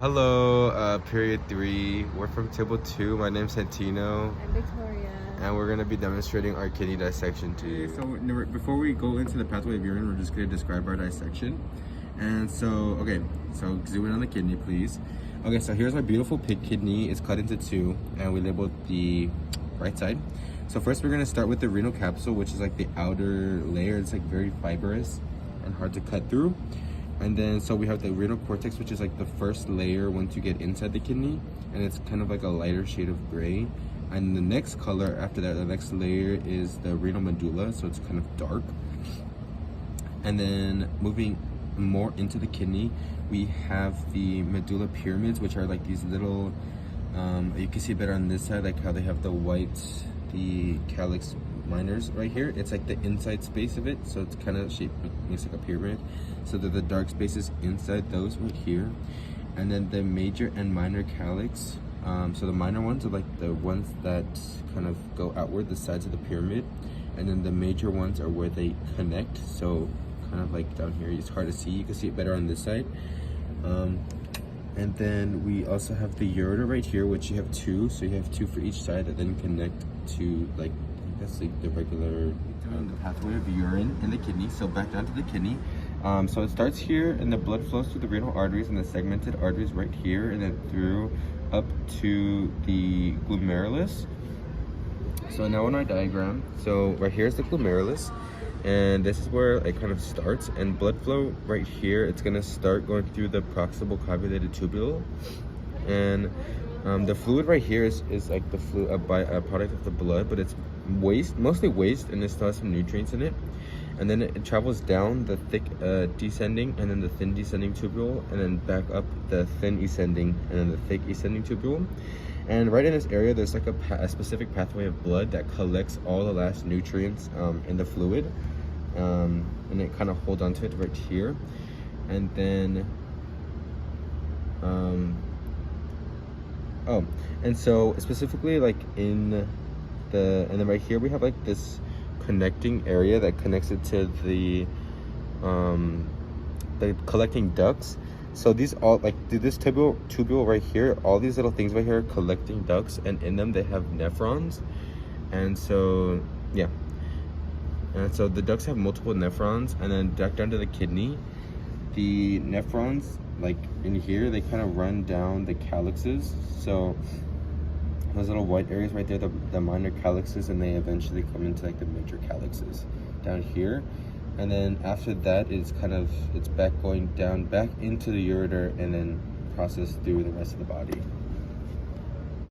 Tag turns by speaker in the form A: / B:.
A: Hello, period 3. We're from table 2. My name's Santino.
B: I'm Victoria.
A: And we're going to be demonstrating our kidney dissection to you.
C: So before we go into the pathway of urine, we're just going to describe our dissection. And so, so zoom in on the kidney, please. Okay, so here's our beautiful pig kidney. It's cut into 2, and we labeled the right side. So first we're going to start with the renal capsule, which is like the outer layer. It's like very fibrous and hard to cut through. And then, so we have the renal cortex, which is like the first layer once you get inside the kidney, and it's kind of like a lighter shade of gray. And the next color after that, the next layer is the renal medulla, so it's kind of dark. And then moving more into the kidney, we have the medulla pyramids, which are like these little, you can see better on this side, like how they have the calyx minors right here. It's like the inside space of it, so it's kind of shaped, makes like a pyramid. So they're the dark spaces inside those right here. And then the major and minor calyx, so the minor ones are like the ones that kind of go outward, the sides of the pyramid, and then the major ones are where they connect, so kind of like down here. It's hard to see, you can see it better on this side. And then we also have the ureter right here, which you have 2, so you have 2 for each side that then connect to, like, that's like the regular the pathway of urine in the kidney. So back down to the kidney. So it starts here, and the blood flows through the renal arteries and the segmented arteries right here, and then through up to the glomerulus. So now on our diagram, so right here is the glomerulus, and this is where it kind of starts. And blood flow right here, it's gonna start going through the proximal convoluted tubule, and the fluid right here is like the fluid, a product of the blood, but it's waste, mostly waste, and it still has some nutrients in it. And then it travels down the thick descending and then the thin descending tubule, and then back up the thin ascending and then the thick ascending tubule. And right in this area, there's like a specific pathway of blood that collects all the last nutrients in the fluid, and it kind of holds onto it right here. And then and so specifically like and then right here we have like this connecting area that connects it to the collecting ducts. So these all, like this tubule right here, all these little things right here are collecting ducts, and in them they have nephrons. And so yeah, and so the ducts have multiple nephrons. And then back down to the kidney, the nephrons, like in here, they kind of run down the calyxes. So those little white areas right there, the minor calyxes, and they eventually come into like the major calyxes down here. And then after that, it's back going down back into the ureter, and then processed through the rest of the body.